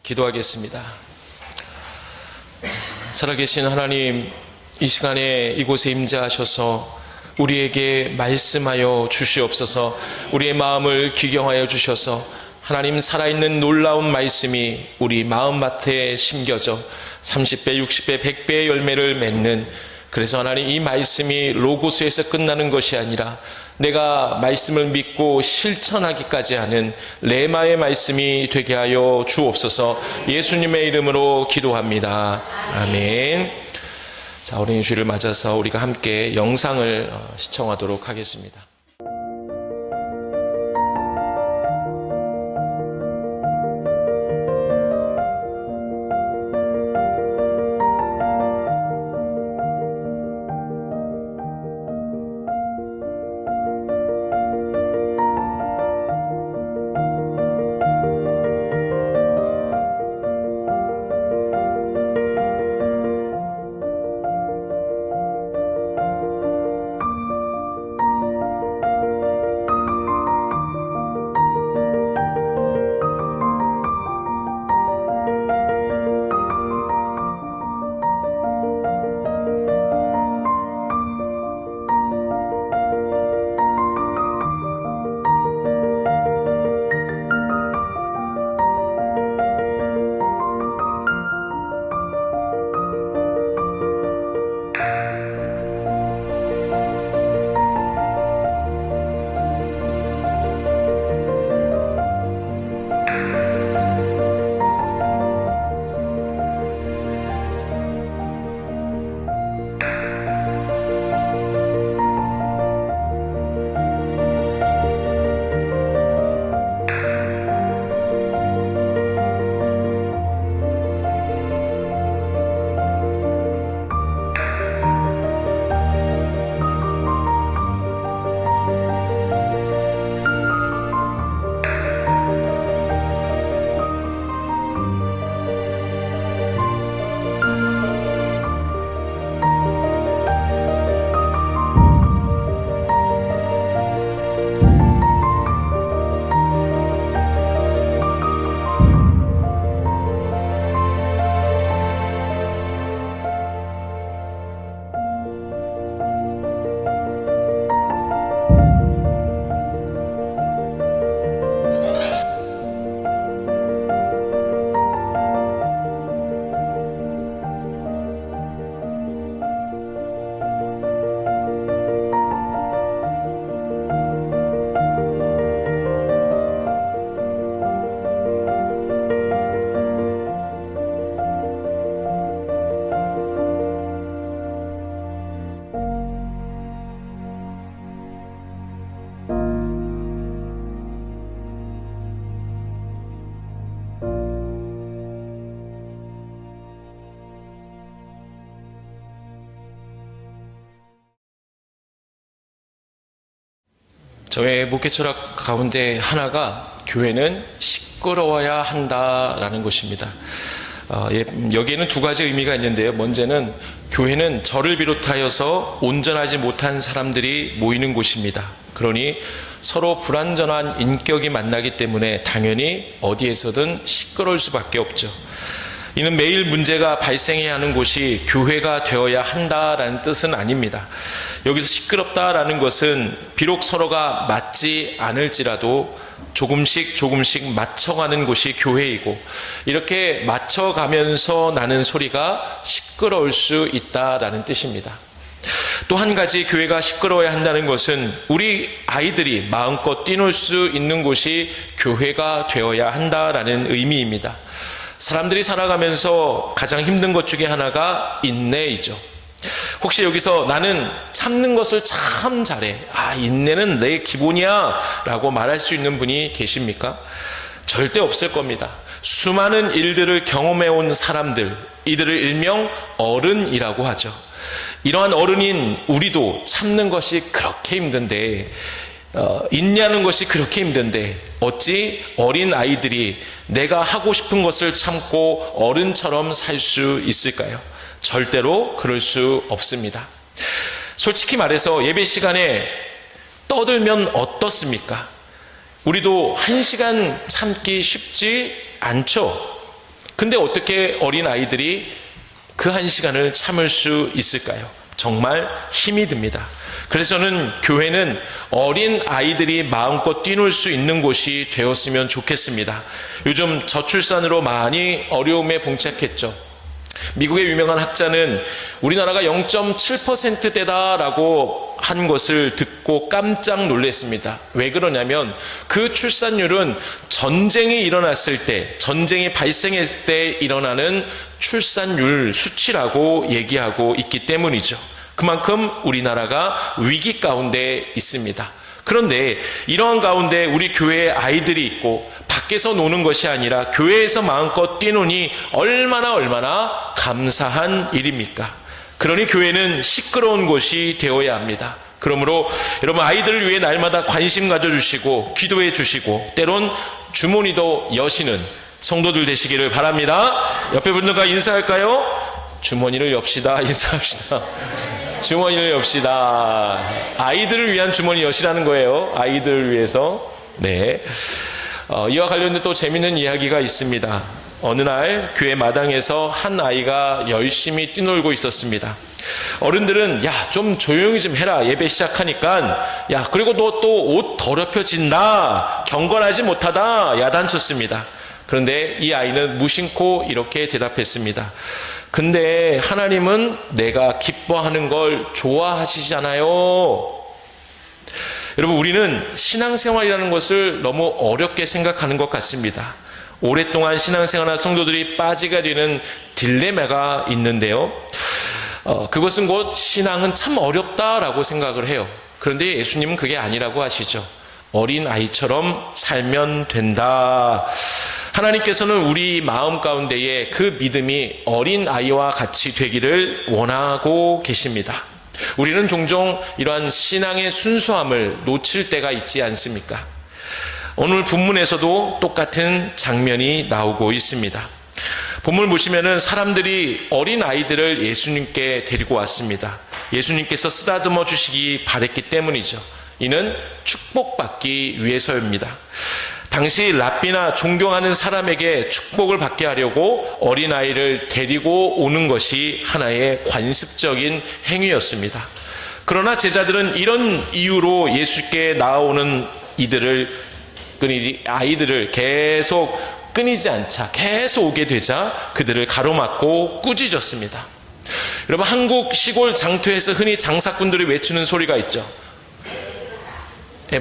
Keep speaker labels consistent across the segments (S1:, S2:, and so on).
S1: 기도하겠습니다. 살아계신 하나님, 이 시간에 이곳에 임재하셔서 우리에게 말씀하여 주시옵소서. 우리의 마음을 기경하여 주셔서 하나님 살아있는 놀라운 말씀이 우리 마음밭에 심겨져 30배, 60배, 100배의 열매를 맺는, 그래서 하나님 이 말씀이 로고스에서 끝나는 것이 아니라 내가 말씀을 믿고 실천하기까지 하는 레마의 말씀이 되게 하여 주옵소서. 예수님의 이름으로 기도합니다. 아멘. 자, 어린이 주일을 맞아서 우리가 함께 영상을 시청하도록 하겠습니다. 저의 목회 철학 가운데 하나가 교회는 시끄러워야 한다라는 것입니다. 여기에는 두 가지 의미가 있는데요. 먼저는 교회는 저를 비롯하여서 온전하지 못한 사람들이 모이는 곳입니다. 그러니 서로 불완전한 인격이 만나기 때문에 당연히 어디에서든 시끄러울 수밖에 없죠. 이는 매일 문제가 발생해야 하는 곳이 교회가 되어야 한다라는 뜻은 아닙니다. 여기서 시끄럽다라는 것은 비록 서로가 맞지 않을지라도 조금씩 맞춰가는 곳이 교회이고, 이렇게 맞춰가면서 나는 소리가 시끄러울 수 있다라는 뜻입니다. 또 한 가지 교회가 시끄러워야 한다는 것은 우리 아이들이 마음껏 뛰놀 수 있는 곳이 교회가 되어야 한다라는 의미입니다. 사람들이 살아가면서 가장 힘든 것 중에 하나가 인내이죠. 혹시 여기서 나는 참는 것을 참 잘해, 인내는 내 기본이야 라고 말할 수 있는 분이 계십니까? 절대 없을 겁니다. 수많은 일들을 경험해온 사람들, 이들을 일명 어른이라고 하죠. 이러한 어른인 우리도 참는 것이 그렇게 힘든데, 인내하는 것이 그렇게 힘든데 어찌 어린 아이들이 내가 하고 싶은 것을 참고 어른처럼 살 수 있을까요? 절대로 그럴 수 없습니다. 솔직히 말해서 예배 시간에 떠들면 어떻습니까? 우리도 1시간 참기 쉽지 않죠. 근데 어떻게 어린 아이들이 그 한 시간을 참을 수 있을까요? 정말 힘이 듭니다. 그래서 저는 교회는 어린 아이들이 마음껏 뛰놀 수 있는 곳이 되었으면 좋겠습니다. 요즘 저출산으로 많이 어려움에 봉착했죠. 미국의 유명한 학자는 우리나라가 0.7%대다라고 한 것을 듣고 깜짝 놀랐습니다. 왜 그러냐면 그 출산율은 전쟁이 일어났을 때, 전쟁이 발생할 때 일어나는 출산율 수치라고 얘기하고 있기 때문이죠. 그만큼 우리나라가 위기 가운데 있습니다. 그런데 이러한 가운데 우리 교회에 아이들이 있고 밖에서 노는 것이 아니라 교회에서 마음껏 뛰노니 얼마나 감사한 일입니까? 그러니 교회는 시끄러운 곳이 되어야 합니다. 그러므로 여러분 아이들을 위해 날마다 관심 가져주시고 기도해 주시고 때론 주머니도 여시는 성도들 되시기를 바랍니다. 옆에 분들과 인사할까요? 주머니를 엽시다. 인사합시다. 주머니를 엽시다. 아이들을 위한 주머니 여시라는 거예요. 아이들을 위해서. 네. 이와 관련된 또 재미있는 이야기가 있습니다. 어느 날 교회 마당에서 한 아이가 열심히 뛰놀고 있었습니다. 어른들은 야, 좀 조용히 좀 해라. 예배 시작하니까. 야, 그리고 너 또 옷 더럽혀진다. 경건하지 못하다. 야단쳤습니다. 그런데 이 아이는 무심코 이렇게 대답했습니다. 근데 하나님은 내가 기뻐하는 걸 좋아하시잖아요. 여러분, 우리는 신앙생활이라는 것을 너무 어렵게 생각하는 것 같습니다. 오랫동안 신앙생활한 성도들이 빠지게 되는 딜레마가 있는데요. 그것은 곧 신앙은 참 어렵다라고 생각을 해요. 그런데 예수님은 그게 아니라고 하시죠. 어린 아이처럼 살면 된다. 하나님께서는 우리 마음 가운데에 그 믿음이 어린 아이와 같이 되기를 원하고 계십니다. 우리는 종종 이러한 신앙의 순수함을 놓칠 때가 있지 않습니까? 오늘 본문에서도 똑같은 장면이 나오고 있습니다. 본문을 보시면은 사람들이 어린 아이들을 예수님께 데리고 왔습니다. 예수님께서 쓰다듬어 주시기 바랬기 때문이죠. 이는 축복받기 위해서입니다. 당시 랍비나 존경하는 사람에게 축복을 받게 하려고 어린아이를 데리고 오는 것이 하나의 관습적인 행위였습니다. 그러나 제자들은 이런 이유로 예수께 나아오는 아이들을 계속 끊이지 않자 계속 오게 되자 그들을 가로막고 꾸짖었습니다. 여러분, 한국 시골 장터에서 흔히 장사꾼들이 외치는 소리가 있죠.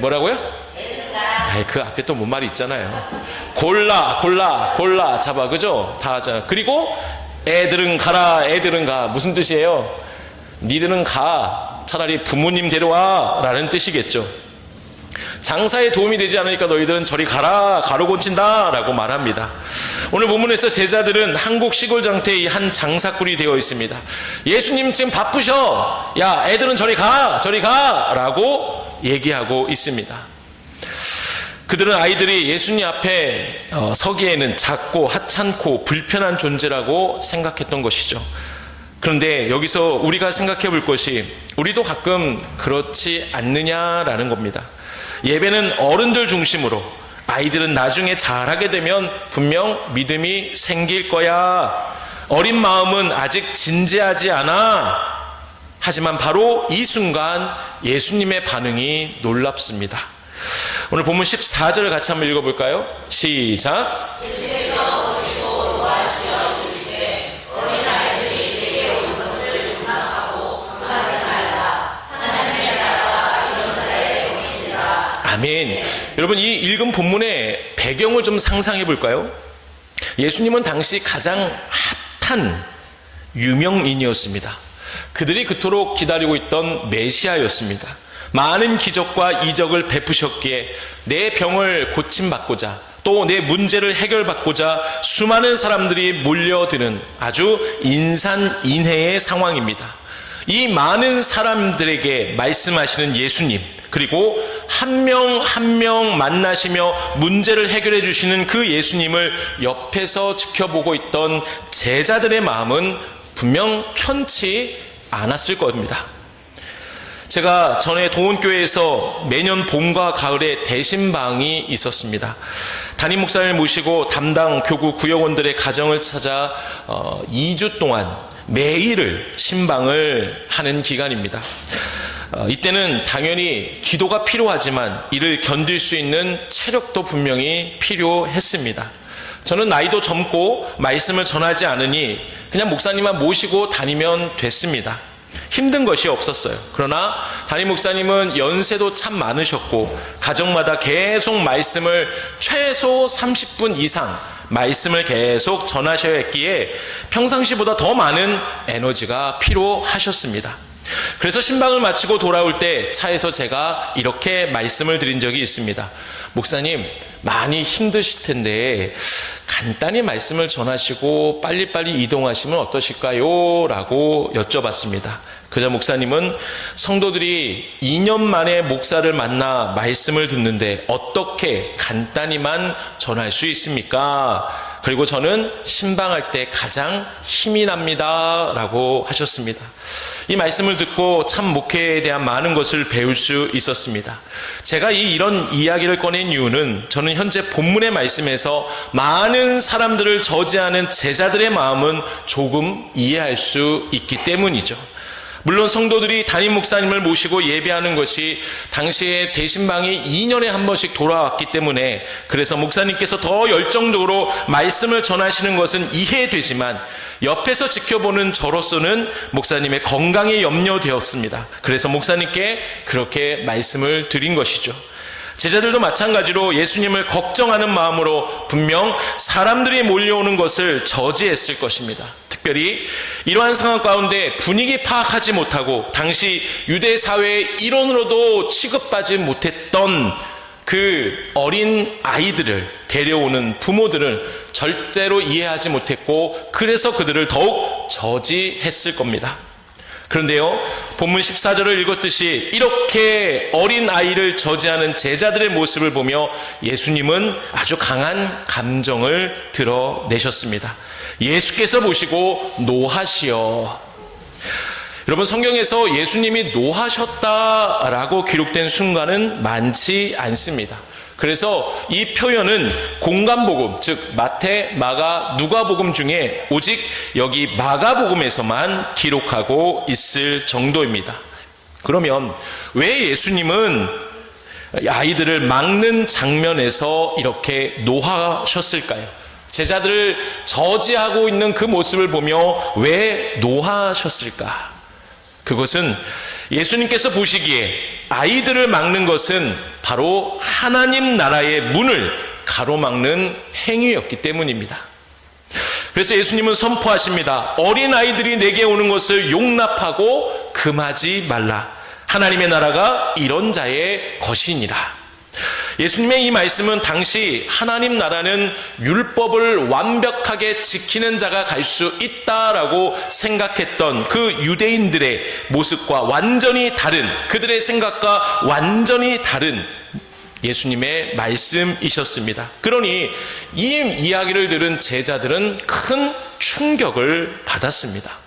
S1: 뭐라고요? 그 앞에 또 뭔 말이 있잖아요. 골라 잡아, 그죠? 다 하잖아. 그리고 애들은 가라, 애들은 가. 무슨 뜻이에요? 니들은 가. 차라리 부모님 데려와 라는 뜻이겠죠. 장사에 도움이 되지 않으니까 너희들은 저리 가라, 가로 고친다 라고 말합니다. 오늘 본문에서 제자들은 한국 시골 장터의 한 장사꾼이 되어 있습니다. 예수님 지금 바쁘셔. 야, 애들은 저리 가 라고 얘기하고 있습니다. 그들은 아이들이 예수님 앞에 서기에는 작고 하찮고 불편한 존재라고 생각했던 것이죠. 그런데 여기서 우리가 생각해 볼 것이 우리도 가끔 그렇지 않느냐라는 겁니다. 예배는 어른들 중심으로, 아이들은 나중에 잘하게 되면 분명 믿음이 생길 거야. 어린 마음은 아직 진지하지 않아. 하지만 바로 이 순간 예수님의 반응이 놀랍습니다. 오늘 본문 14절을 같이 한번 읽어볼까요? 시작. 아멘. 여러분, 이 읽은 본문의 배경을 좀 상상해 볼까요? 예수님은 당시 가장 핫한 유명인이었습니다. 그들이 그토록 기다리고 있던 메시아였습니다. 많은 기적과 이적을 베푸셨기에 내 병을 고침받고자, 또 내 문제를 해결받고자 수많은 사람들이 몰려드는 아주 인산인해의 상황입니다. 이 많은 사람들에게 말씀하시는 예수님, 그리고 한 명 한 명 만나시며 문제를 해결해 주시는 그 예수님을 옆에서 지켜보고 있던 제자들의 마음은 분명 편치 않았을 겁니다. 제가 전에 도원교회에서 매년 봄과 가을에 대신방이 있었습니다. 담임 목사님을 모시고 담당 교구 구역원들의 가정을 찾아 2주 동안 매일을 신방을 하는 기간입니다. 이때는 당연히 기도가 필요하지만 이를 견딜 수 있는 체력도 분명히 필요했습니다. 저는 나이도 젊고 말씀을 전하지 않으니 그냥 목사님만 모시고 다니면 됐습니다. 힘든 것이 없었어요. 그러나 담임 목사님은 연세도 참 많으셨고 가정마다 계속 말씀을 최소 30분 이상 말씀을 계속 전하셔야 했기에 평상시보다 더 많은 에너지가 필요하셨습니다. 그래서 신방을 마치고 돌아올 때 차에서 제가 이렇게 말씀을 드린 적이 있습니다. 목사님, 많이 힘드실 텐데 간단히 말씀을 전하시고 빨리빨리 이동하시면 어떠실까요? 라고 여쭤봤습니다. 그자 목사님은 성도들이 2년 만에 목사를 만나 말씀을 듣는데 어떻게 간단히만 전할 수 있습니까? 그리고 저는 신방할 때 가장 힘이 납니다 라고 하셨습니다. 이 말씀을 듣고 참 목회에 대한 많은 것을 배울 수 있었습니다. 제가 이런 이야기를 꺼낸 이유는 저는 현재 본문의 말씀에서 많은 사람들을 저지하는 제자들의 마음은 조금 이해할 수 있기 때문이죠. 물론 성도들이 담임 목사님을 모시고 예배하는 것이 당시에 대신방이 2년에 한 번씩 돌아왔기 때문에 그래서 목사님께서 더 열정적으로 말씀을 전하시는 것은 이해되지만 옆에서 지켜보는 저로서는 목사님의 건강에 염려되었습니다. 그래서 목사님께 그렇게 말씀을 드린 것이죠. 제자들도 마찬가지로 예수님을 걱정하는 마음으로 분명 사람들이 몰려오는 것을 저지했을 것입니다. 특별히 이러한 상황 가운데 분위기 파악하지 못하고 당시 유대 사회의 일원으로도 취급받지 못했던 그 어린 아이들을 데려오는 부모들은 절대로 이해하지 못했고 그래서 그들을 더욱 저지했을 겁니다. 그런데요, 본문 14절을 읽었듯이 이렇게 어린 아이를 저지하는 제자들의 모습을 보며 예수님은 아주 강한 감정을 드러내셨습니다. 예수께서 보시고 노하시어. 여러분, 성경에서 예수님이 노하셨다라고 기록된 순간은 많지 않습니다. 그래서 이 표현은 공간복음, 즉 마태, 마가, 누가복음 중에 오직 여기 마가복음에서만 기록하고 있을 정도입니다. 그러면 왜 예수님은 아이들을 막는 장면에서 이렇게 노하셨을까요? 제자들을 저지하고 있는 그 모습을 보며 왜 노하셨을까? 그것은 예수님께서 보시기에 아이들을 막는 것은 바로 하나님 나라의 문을 가로막는 행위였기 때문입니다. 그래서 예수님은 선포하십니다. 어린아이들이 내게 오는 것을 용납하고 금하지 말라. 하나님의 나라가 이런 자의 것이니라. 예수님의 이 말씀은 당시 하나님 나라는 율법을 완벽하게 지키는 자가 갈 수 있다라고 생각했던 그 유대인들의 모습과 완전히 다른, 그들의 생각과 완전히 다른 예수님의 말씀이셨습니다. 그러니 이 이야기를 들은 제자들은 큰 충격을 받았습니다.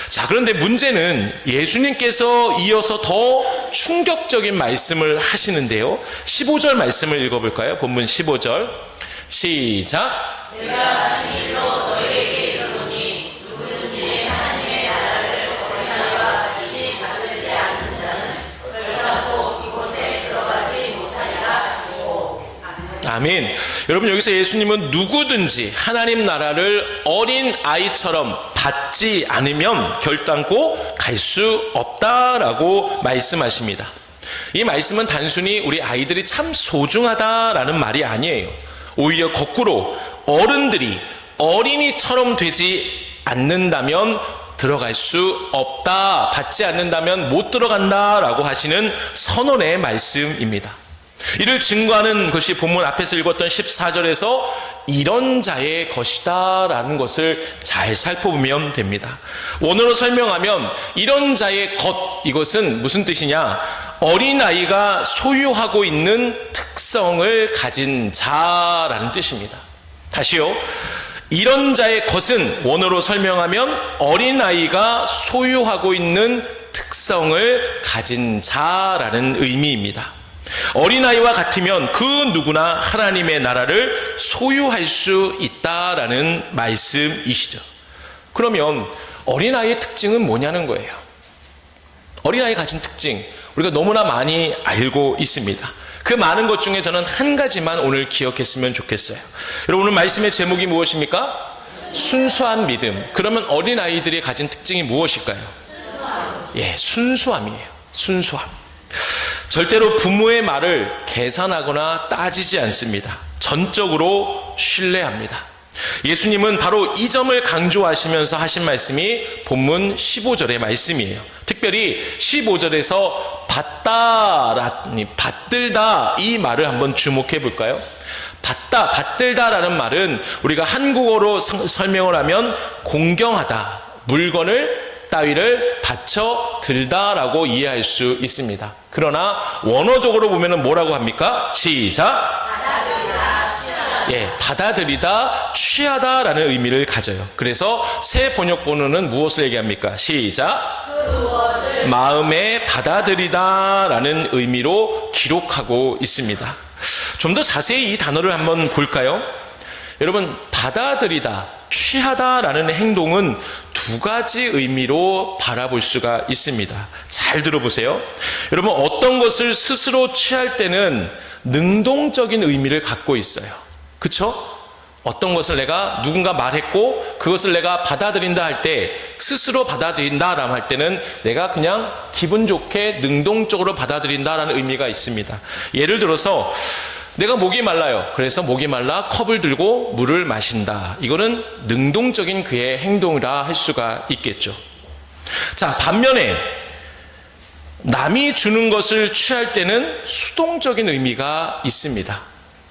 S1: 자, 그런데 문제는 예수님께서 이어서 더 충격적인 말씀을 하시는데요. 15절 말씀을 읽어볼까요? 본문 15절 시작.
S2: 내가 진실로 너희에게 이르노니 누구든지 하나님의 나라를 어린아이와 같이 받들지 않는 자는 결단코 이곳에 들어가지 못하리라 하시고.
S1: 아멘. 여러분, 여기서 예수님은 누구든지 하나님 나라를 어린 아이처럼 받지 않으면 결단코 갈 수 없다라고 말씀하십니다. 이 말씀은 단순히 우리 아이들이 참 소중하다라는 말이 아니에요. 오히려 거꾸로 어른들이 어린이처럼 되지 않는다면 들어갈 수 없다, 받지 않는다면 못 들어간다라고 하시는 선언의 말씀입니다. 이를 증거하는 것이 본문 앞에서 읽었던 14절에서 이런 자의 것이다 라는 것을 잘 살펴보면 됩니다. 원어로 설명하면 이런 자의 것, 이것은 무슨 뜻이냐? 어린아이가 소유하고 있는 특성을 가진 자라는 뜻입니다. 다시요. 이런 자의 것은 원어로 설명하면 어린아이가 소유하고 있는 특성을 가진 자라는 의미입니다. 어린아이와 같으면 그 누구나 하나님의 나라를 소유할 수 있다라는 말씀이시죠. 그러면 어린아이의 특징은 뭐냐는 거예요. 어린아이가 가진 특징, 우리가 너무나 많이 알고 있습니다. 그 많은 것 중에 저는 한 가지만 오늘 기억했으면 좋겠어요. 여러분, 오늘 말씀의 제목이 무엇입니까? 순수한 믿음. 그러면 어린아이들이 가진 특징이 무엇일까요? 순수함이에요. 순수함. 절대로 부모의 말을 계산하거나 따지지 않습니다. 전적으로 신뢰합니다. 예수님은 바로 이 점을 강조하시면서 하신 말씀이 본문 15절의 말씀이에요. 특별히 15절에서 받들다 이 말을 한번 주목해 볼까요? 받들다라는 말은 우리가 한국어로 설명을 하면 공경하다, 물건을 따위를 받쳐 들다라고 이해할 수 있습니다. 그러나 원어적으로 보면은 뭐라고 합니까? 시작. 받아들이다, 취하다라는 의미를 가져요. 그래서 새 번역본은 무엇을 얘기합니까? 시작. 마음에 받아들이다라는 의미로 기록하고 있습니다. 좀 더 자세히 이 단어를 한번 볼까요? 여러분, 받아들이다, 취하다라는 행동은 두 가지 의미로 바라볼 수가 있습니다. 잘 들어보세요. 여러분, 어떤 것을 스스로 취할 때는 능동적인 의미를 갖고 있어요. 그쵸? 어떤 것을 내가 누군가 말했고 그것을 내가 받아들인다 할 때, 스스로 받아들인다라고 할 때는 내가 그냥 기분 좋게 능동적으로 받아들인다라는 의미가 있습니다. 예를 들어서 내가 목이 말라요. 그래서 목이 말라 컵을 들고 물을 마신다. 이거는 능동적인 그의 행동이라 할 수가 있겠죠. 자, 반면에 남이 주는 것을 취할 때는 수동적인 의미가 있습니다.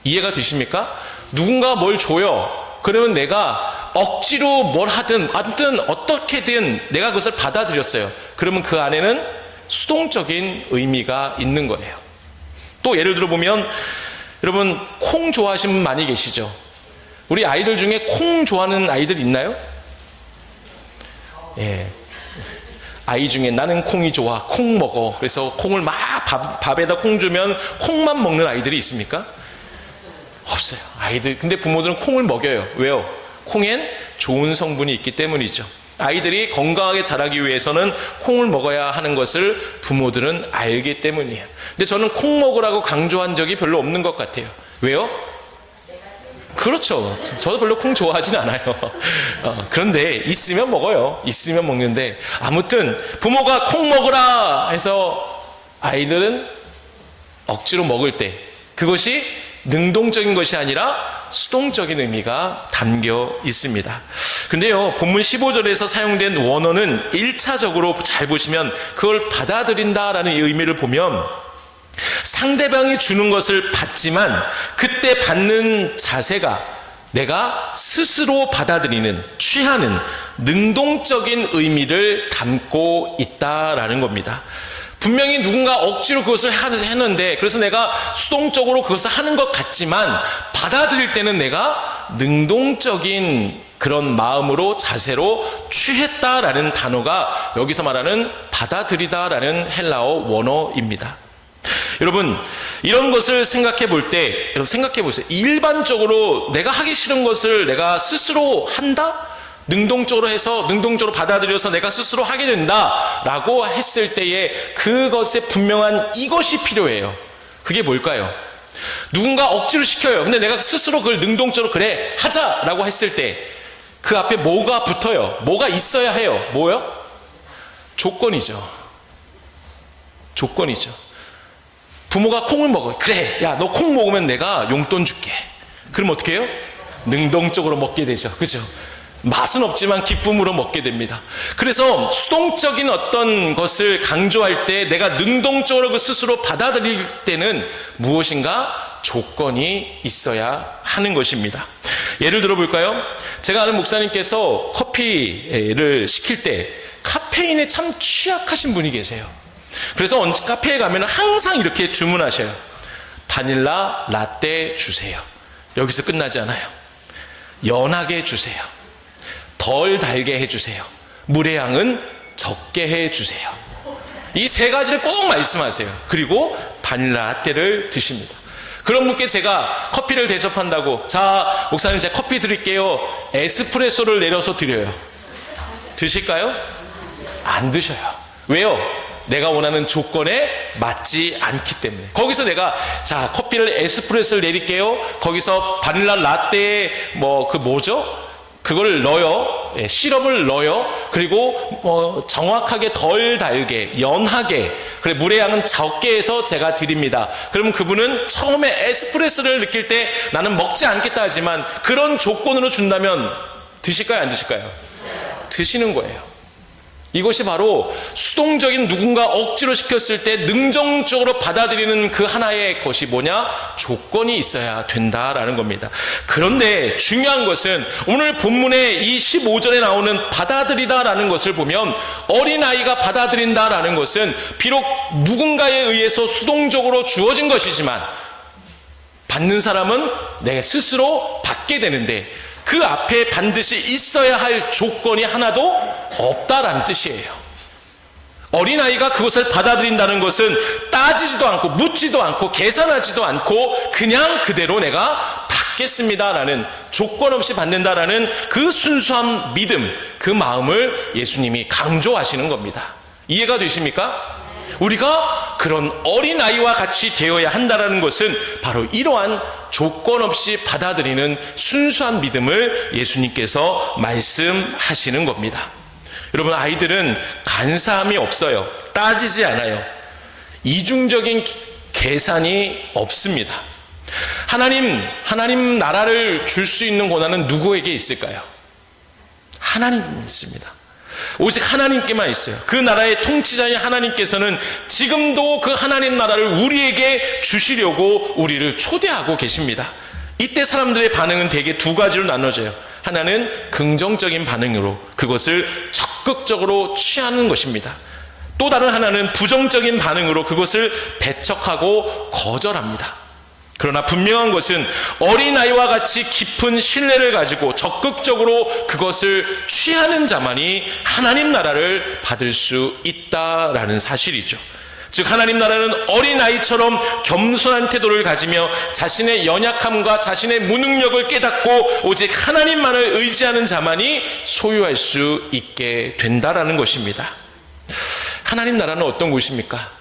S1: 이해가 되십니까? 누군가 뭘 줘요. 그러면 내가 억지로 뭘 하든 아무튼 어떻게든 내가 그것을 받아들였어요. 그러면 그 안에는 수동적인 의미가 있는 거예요. 또 예를 들어 보면, 여러분, 콩 좋아하시는 분 많이 계시죠? 우리 아이들 중에 콩 좋아하는 아이들 있나요? 아이 중에 나는 콩이 좋아, 콩 먹어. 그래서 콩을 막 밥에다 콩 주면 콩만 먹는 아이들이 있습니까? 없어요. 아이들, 근데 부모들은 콩을 먹여요. 왜요? 콩엔 좋은 성분이 있기 때문이죠. 아이들이 건강하게 자라기 위해서는 콩을 먹어야 하는 것을 부모들은 알기 때문이에요. 근데 저는 콩 먹으라고 강조한 적이 별로 없는 것 같아요. 왜요? 그렇죠. 저도 별로 콩 좋아하진 않아요. 그런데 있으면 먹어요. 있으면 먹는데, 아무튼 부모가 콩 먹으라 해서 아이들은 억지로 먹을 때 그것이 능동적인 것이 아니라 수동적인 의미가 담겨 있습니다. 근데요, 본문 15절에서 사용된 원어는 1차적으로 잘 보시면 그걸 받아들인다라는 의미를 보면 상대방이 주는 것을 받지만 그때 받는 자세가 내가 스스로 받아들이는, 취하는 능동적인 의미를 담고 있다라는 겁니다. 분명히 누군가 억지로 그것을 했는데, 그래서 내가 수동적으로 그것을 하는 것 같지만 받아들일 때는 내가 능동적인 그런 마음으로, 자세로 취했다라는 단어가 여기서 말하는 받아들이다라는 헬라어 원어입니다. 여러분, 이런 것을 생각해 볼 때, 여러분 생각해 보세요. 일반적으로 내가 하기 싫은 것을 내가 스스로 한다? 능동적으로 해서, 능동적으로 받아들여서 내가 스스로 하게 된다라고 했을 때에 그것에 분명한 이것이 필요해요. 그게 뭘까요? 누군가 억지로 시켜요. 근데 내가 스스로 그걸 능동적으로 그래 하자라고 했을 때 그 앞에 뭐가 붙어요? 뭐가 있어야 해요? 뭐요? 조건이죠. 조건이죠. 부모가 콩을 먹어요. 그래, 야, 너 콩 먹으면 내가 용돈 줄게. 그럼 어떻게 해요? 능동적으로 먹게 되죠. 그죠? 맛은 없지만 기쁨으로 먹게 됩니다. 그래서 수동적인 어떤 것을 강조할 때 내가 능동적으로 그 스스로 받아들일 때는 무엇인가 조건이 있어야 하는 것입니다. 예를 들어 볼까요? 제가 아는 목사님께서 커피를 시킬 때 카페인에 참 취약하신 분이 계세요. 그래서 카페에 가면 항상 이렇게 주문하셔요. 바닐라 라떼 주세요. 여기서 끝나지 않아요. 연하게 주세요. 덜 달게 해주세요. 물의 양은 적게 해주세요. 이 세 가지를 꼭 말씀하세요. 그리고 바닐라 라떼를 드십니다. 그런 분께 제가 커피를 대접한다고, 자, 목사님 제가 커피 드릴게요, 에스프레소를 내려서 드려요. 드실까요? 안 드셔요. 왜요? 내가 원하는 조건에 맞지 않기 때문에. 거기서 내가, 자, 커피를 에스프레소를 내릴게요, 거기서 바닐라 라떼에 그걸 넣어요. 예, 시럽을 넣어요. 그리고 정확하게 덜 달게, 연하게, 그래 물의 양은 적게 해서 제가 드립니다. 그러면 그분은 처음에 에스프레소를 느낄 때 나는 먹지 않겠다 하지만 그런 조건으로 준다면 드실까요, 안 드실까요? 드시는 거예요. 이것이 바로 수동적인 누군가 억지로 시켰을 때 능동적으로 받아들이는 그 하나의 것이 뭐냐? 조건이 있어야 된다라는 겁니다. 그런데 중요한 것은 오늘 본문의 이 15절에 나오는 받아들이다라는 것을 보면, 어린아이가 받아들인다라는 것은 비록 누군가에 의해서 수동적으로 주어진 것이지만 받는 사람은 내 스스로 받게 되는데, 그 앞에 반드시 있어야 할 조건이 하나도 없다라는 뜻이에요. 어린아이가 그것을 받아들인다는 것은 따지지도 않고 묻지도 않고 계산하지도 않고 그냥 그대로 내가 받겠습니다라는, 조건 없이 받는다라는 그 순수한 믿음, 그 마음을 예수님이 강조하시는 겁니다. 이해가 되십니까? 우리가 그런 어린아이와 같이 되어야 한다는 것은 바로 이러한 조건 없이 받아들이는 순수한 믿음을 예수님께서 말씀하시는 겁니다. 여러분, 아이들은 간사함이 없어요. 따지지 않아요. 이중적인 계산이 없습니다. 하나님 나라를 줄 수 있는 권한은 누구에게 있을까요? 하나님 있습니다. 오직 하나님께만 있어요. 그 나라의 통치자인 하나님께서는 지금도 그 하나님 나라를 우리에게 주시려고 우리를 초대하고 계십니다. 이때 사람들의 반응은 대개 두 가지로 나눠져요. 하나는 긍정적인 반응으로 그것을 적극적으로 취하는 것입니다. 또 다른 하나는 부정적인 반응으로 그것을 배척하고 거절합니다. 그러나 분명한 것은 어린아이와 같이 깊은 신뢰를 가지고 적극적으로 그것을 취하는 자만이 하나님 나라를 받을 수 있다라는 사실이죠. 즉, 하나님 나라는 어린아이처럼 겸손한 태도를 가지며 자신의 연약함과 자신의 무능력을 깨닫고 오직 하나님만을 의지하는 자만이 소유할 수 있게 된다라는 것입니다. 하나님 나라는 어떤 곳입니까?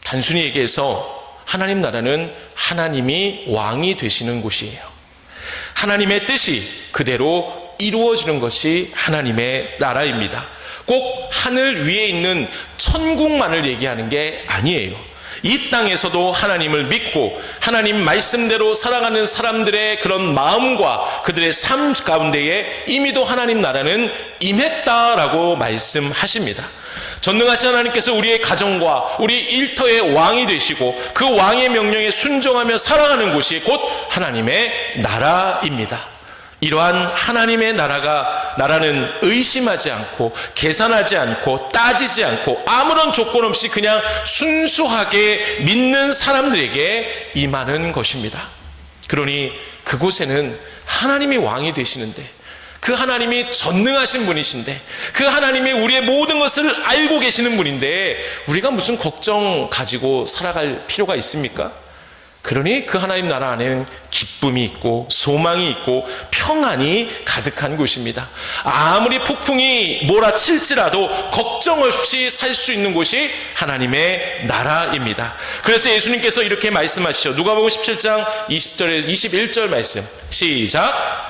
S1: 단순히 얘기해서 하나님 나라는 하나님이 왕이 되시는 곳이에요. 하나님의 뜻이 그대로 이루어지는 것이 하나님의 나라입니다. 꼭 하늘 위에 있는 천국만을 얘기하는 게 아니에요. 이 땅에서도 하나님을 믿고 하나님 말씀대로 살아가는 사람들의 그런 마음과 그들의 삶 가운데에 이미도 하나님 나라는 임했다라고 말씀하십니다. 전능하신 하나님께서 우리의 가정과 우리 일터의 왕이 되시고 그 왕의 명령에 순종하며 살아가는 곳이 곧 하나님의 나라입니다. 이러한 하나님의 나라는 의심하지 않고 계산하지 않고 따지지 않고 아무런 조건 없이 그냥 순수하게 믿는 사람들에게 임하는 것입니다. 그러니 그곳에는 하나님이 왕이 되시는데, 그 하나님이 전능하신 분이신데, 그 하나님이 우리의 모든 것을 알고 계시는 분인데 우리가 무슨 걱정 가지고 살아갈 필요가 있습니까? 그러니 그 하나님 나라 안에는 기쁨이 있고 소망이 있고 평안이 가득한 곳입니다. 아무리 폭풍이 몰아칠지라도 걱정 없이 살 수 있는 곳이 하나님의 나라입니다. 그래서 예수님께서 이렇게 말씀하시죠. 누가복음 17장 20절에서 21절 말씀 시작.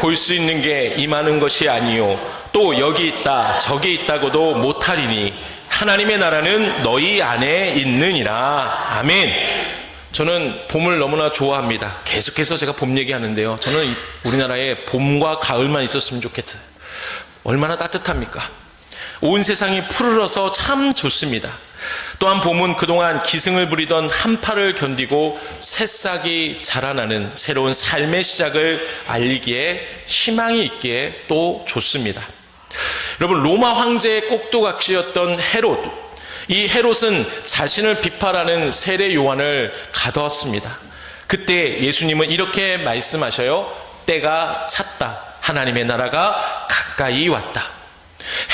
S1: 볼 수 있는 게 임하는 것이 아니요 또 여기 있다 저기 있다고도 못하리니 하나님의 나라는 너희 안에 있느니라. 아멘. 저는 봄을 너무나 좋아합니다. 계속해서 제가 봄 얘기하는데요, 저는 우리나라에 봄과 가을만 있었으면 좋겠어요. 얼마나 따뜻합니까? 온 세상이 푸르러서 참 좋습니다. 또한 봄은 그동안 기승을 부리던 한파를 견디고 새싹이 자라나는 새로운 삶의 시작을 알리기에 희망이 있기에 또 좋습니다. 여러분, 로마 황제의 꼭두각시였던 헤롯, 이 헤롯은 자신을 비판하는 세례 요한을 가두었습니다. 그때 예수님은 이렇게 말씀하셔요. 때가 찼다. 하나님의 나라가 가까이 왔다.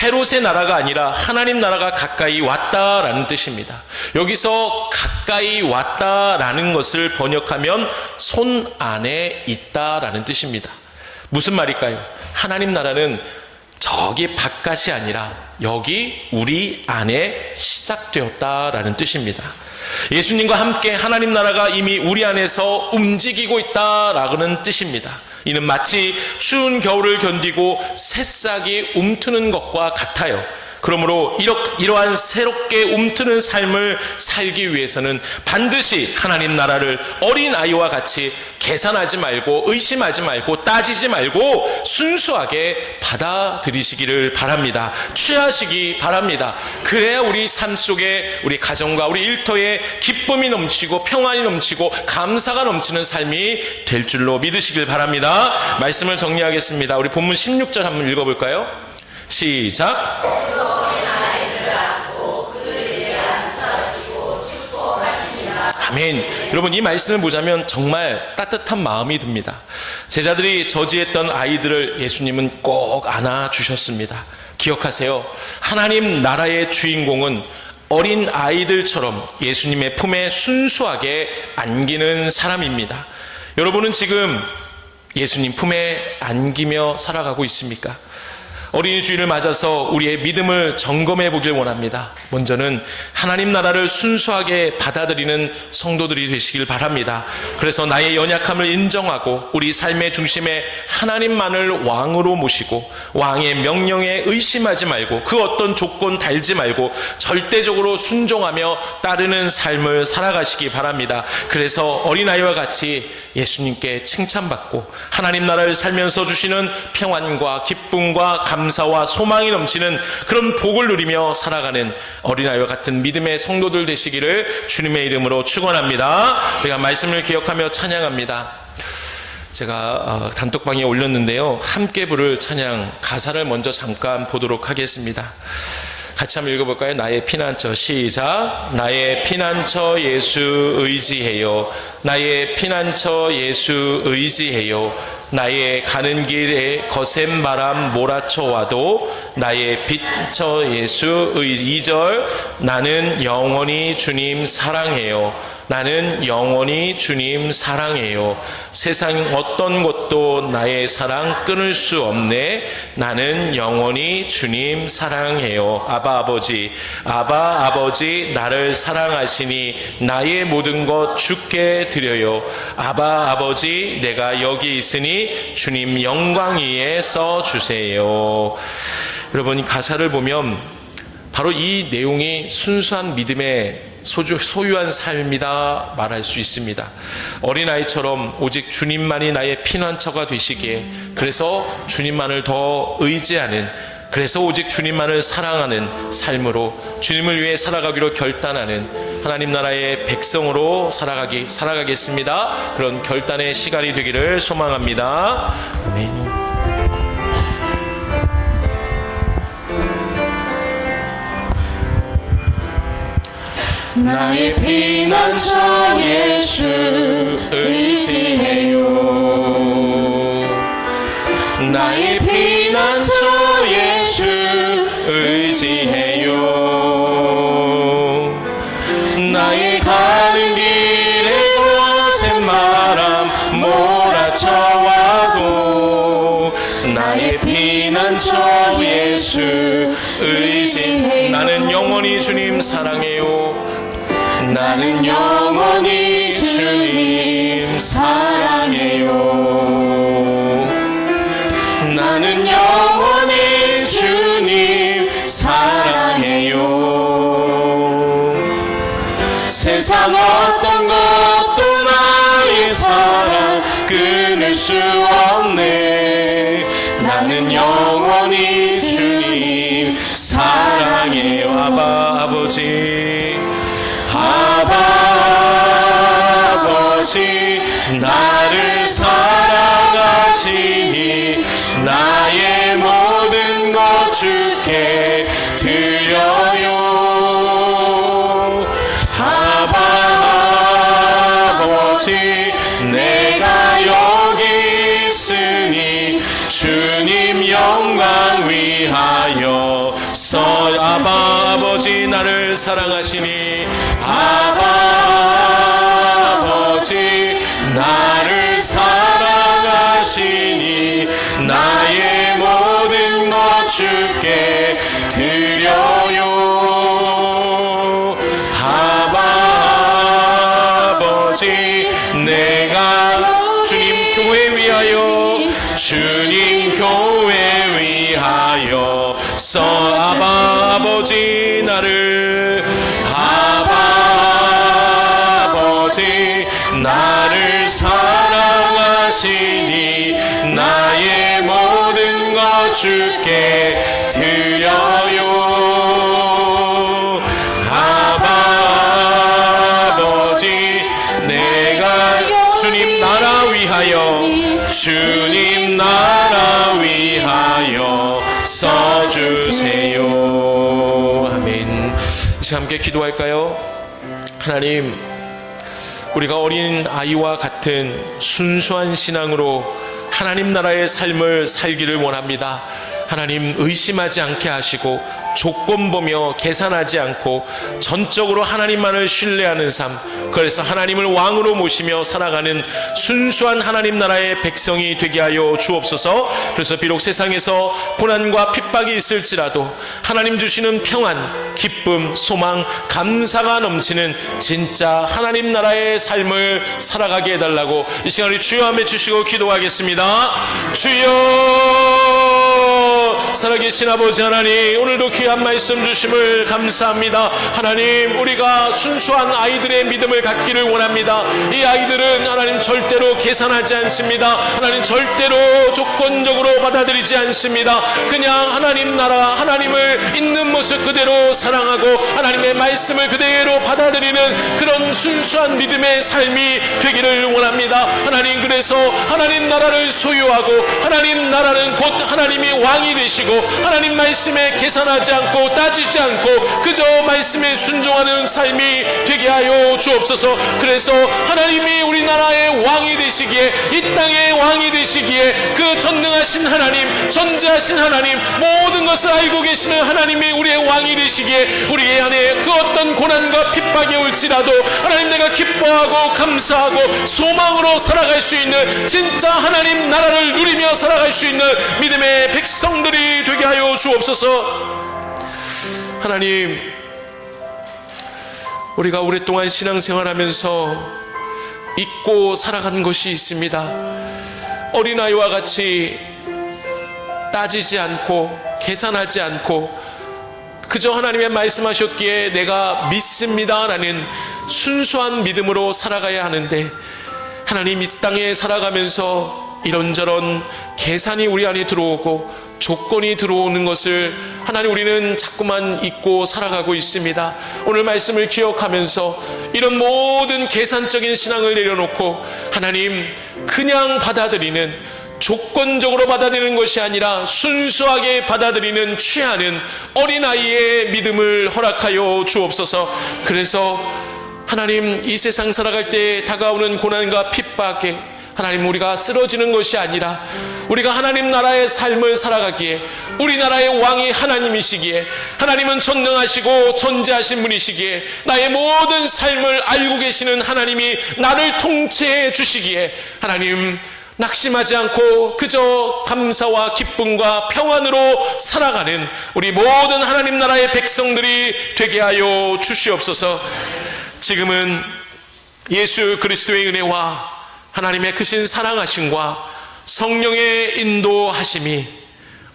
S1: 헤롯의 나라가 아니라 하나님 나라가 가까이 왔다라는 뜻입니다. 여기서 가까이 왔다라는 것을 번역하면 손 안에 있다라는 뜻입니다. 무슨 말일까요? 하나님 나라는 저기 바깥이 아니라 여기 우리 안에 시작되었다라는 뜻입니다. 예수님과 함께 하나님 나라가 이미 우리 안에서 움직이고 있다라는 뜻입니다. 이는 마치 추운 겨울을 견디고 새싹이 움트는 것과 같아요. 그러므로 이러한 새롭게 움트는 삶을 살기 위해서는 반드시 하나님 나라를 어린아이와 같이 계산하지 말고 의심하지 말고 따지지 말고 순수하게 받아들이시기를 바랍니다. 취하시기 바랍니다. 그래야 우리 삶 속에 우리 가정과 우리 일터에 기쁨이 넘치고 평안이 넘치고 감사가 넘치는 삶이 될 줄로 믿으시길 바랍니다. 말씀을 정리하겠습니다. 우리 본문 16절 한번 읽어볼까요? 시작. 아멘. 여러분, 이 말씀을 보자면 정말 따뜻한 마음이 듭니다. 제자들이 저지했던 아이들을 예수님은 꼭 안아주셨습니다. 기억하세요. 하나님 나라의 주인공은 어린 아이들처럼 예수님의 품에 순수하게 안기는 사람입니다. 여러분은 지금 예수님 품에 안기며 살아가고 있습니까? 어린이 주일을 맞아서 우리의 믿음을 점검해 보길 원합니다. 먼저는 하나님 나라를 순수하게 받아들이는 성도들이 되시길 바랍니다. 그래서 나의 연약함을 인정하고 우리 삶의 중심에 하나님만을 왕으로 모시고 왕의 명령에 의심하지 말고 그 어떤 조건 달지 말고 절대적으로 순종하며 따르는 삶을 살아가시기 바랍니다. 그래서 어린아이와 같이 예수님께 칭찬받고 하나님 나라를 살면서 주시는 평안과 기쁨과 감사와 소망이 넘치는 그런 복을 누리며 살아가는 어린아이와 같은 믿음의 성도들 되시기를 주님의 이름으로 축원합니다. 우리가 말씀을 기억하며 찬양합니다. 제가 단톡방에 올렸는데요, 함께 부를 찬양 가사를 먼저 잠깐 보도록 하겠습니다. 같이 한번 읽어볼까요? 나의 피난처. 시작. 나의 피난처 예수 의지해요. 나의 피난처 예수 의지해요. 나의 가는 길에 거센 바람 몰아쳐 와도 나의 빛처 예수 의지. 2절. 나는 영원히 주님 사랑해요. 나는 영원히 주님 사랑해요. 세상 어떤 것도 나의 사랑 끊을 수 없네. 나는 영원히 주님 사랑해요. 아바 아버지, 아바 아버지 나를 사랑하시니 나의 모든 것 주께 드려요. 아바 아버지 내가 여기 있으니 주님 영광 위에 써주세요. 여러분, 이 가사를 보면 바로 이 내용이 순수한 믿음의 소유한 삶이다 말할 수 있습니다. 어린아이처럼 오직 주님만이 나의 피난처가 되시기에, 그래서 주님만을 더 의지하는, 그래서 오직 주님만을 사랑하는 삶으로 주님을 위해 살아가기로 결단하는 하나님 나라의 백성으로 살아가겠습니다. 그런 결단의 시간이 되기를 소망합니다. 아멘.
S2: 나의 피난처 예수 의지해요. 나의 피난처 예수 의지해요. 나의 가는 길에 거센 바람 몰아쳐와도 나의 피난처 예수 의지해요.
S1: 나는 영원히 주님 사랑해요.
S2: 나는 영원히 주님 사랑해요. 나는 영원히 주님 사랑해요. 세상 어떤 것도 나의 사랑 끊을 수 없네. 나는 영원히 주님 사랑해요.
S1: 아바 아버지,
S2: 아바 아버지 나를 사랑하시니 나의 모든 것 주께 드려요. 아바 아버지
S1: 사랑하시니
S2: 아버지 나를 사랑하시니 나의 모든 것 주께 드려요. 아버지 내가
S1: 주님 교회 위하여
S2: 주님 교회 위하여
S1: 아버지 나를
S2: 아버지 나를 사랑하시니 나의 모든 것 주께 드려요. 아버지 내가
S1: 주님 나라 위하여
S2: 주님 나라 위하여 써주세요.
S1: 아멘. 이제 함께 기도할까요? 하나님, 우리가 어린 아이와 같은 순수한 신앙으로 하나님 나라의 삶을 살기를 원합니다. 하나님, 의심하지 않게 하시고 조건 보며 계산하지 않고 전적으로 하나님만을 신뢰하는 삶, 그래서 하나님을 왕으로 모시며 살아가는 순수한 하나님 나라의 백성이 되게 하여 주옵소서. 그래서 비록 세상에서 고난과 핍박이 있을지라도 하나님 주시는 평안, 기쁨, 소망, 감사가 넘치는 진짜 하나님 나라의 삶을 살아가게 해달라고 이 시간 우리 주여 한번 주시고 기도하겠습니다. 주여, 살아계신 아버지 하나님, 오늘도 귀한 말씀 주심을 감사합니다. 하나님, 우리가 순수한 아이들의 믿음을 갖기를 원합니다. 이 아이들은 하나님 절대로 계산하지 않습니다. 하나님 절대로 조건적으로 받아들이지 않습니다. 그냥 하나님 나라, 하나님을 있는 모습 그대로 사랑하고 하나님의 말씀을 그대로 받아들이는 그런 순수한 믿음의 삶이 되기를 원합니다. 하나님, 그래서 하나님 나라를 소유하고 하나님 나라는 곧 하나님이 왕이 되시고 하나님 말씀에 계산하지 않고 따지지 않고 그저 말씀에 순종하는 삶이 되게 하여 주옵소서. 그래서 하나님이 우리나라의 왕이 되시기에, 이 땅의 왕이 되시기에, 그 전능하신 하나님, 전지하신 하나님, 모든 것을 알고 계시는 하나님이 우리의 왕이 되시기에 우리 안에 그 어떤 고난과 핍박이 올지라도 하나님, 내가 기뻐하고 감사하고 소망으로 살아갈 수 있는 진짜 하나님 나라를 누리며 살아갈 수 있는 믿음의 백성들이 되게 하여 주옵소서. 하나님, 우리가 오랫동안 신앙생활하면서 잊고 살아가는 것이 있습니다. 어린아이와 같이 따지지 않고 계산하지 않고 그저 하나님의 말씀하셨기에 내가 믿습니다 라는 순수한 믿음으로 살아가야 하는데, 하나님, 이 땅에 살아가면서 이런저런 계산이 우리 안에 들어오고 조건이 들어오는 것을 하나님, 우리는 자꾸만 잊고 살아가고 있습니다. 오늘 말씀을 기억하면서 이런 모든 계산적인 신앙을 내려놓고 하나님, 그냥 받아들이는, 조건적으로 받아들이는 것이 아니라 순수하게 받아들이는, 취하는 어린아이의 믿음을 허락하여 주옵소서. 그래서 하나님, 이 세상 살아갈 때 다가오는 고난과 핍박에 하나님, 우리가 쓰러지는 것이 아니라 우리가 하나님 나라의 삶을 살아가기에, 우리나라의 왕이 하나님이시기에, 하나님은 전능하시고 전지하신 분이시기에, 나의 모든 삶을 알고 계시는 하나님이 나를 통치해 주시기에 하나님, 낙심하지 않고 그저 감사와 기쁨과 평안으로 살아가는 우리 모든 하나님 나라의 백성들이 되게 하여 주시옵소서. 지금은 예수 그리스도의 은혜와 하나님의 크신 사랑하심과 성령의 인도하심이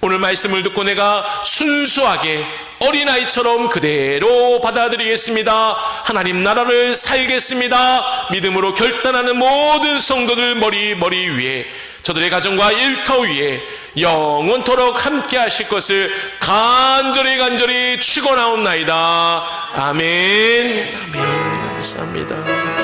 S1: 오늘 말씀을 듣고 내가 순수하게 어린아이처럼 그대로 받아들이겠습니다. 하나님 나라를 살겠습니다. 믿음으로 결단하는 모든 성도들 머리 위에, 저들의 가정과 일터 위에 영원토록 함께 하실 것을 간절히 축원하옵나이다. 아멘. 아멘. 감사합니다.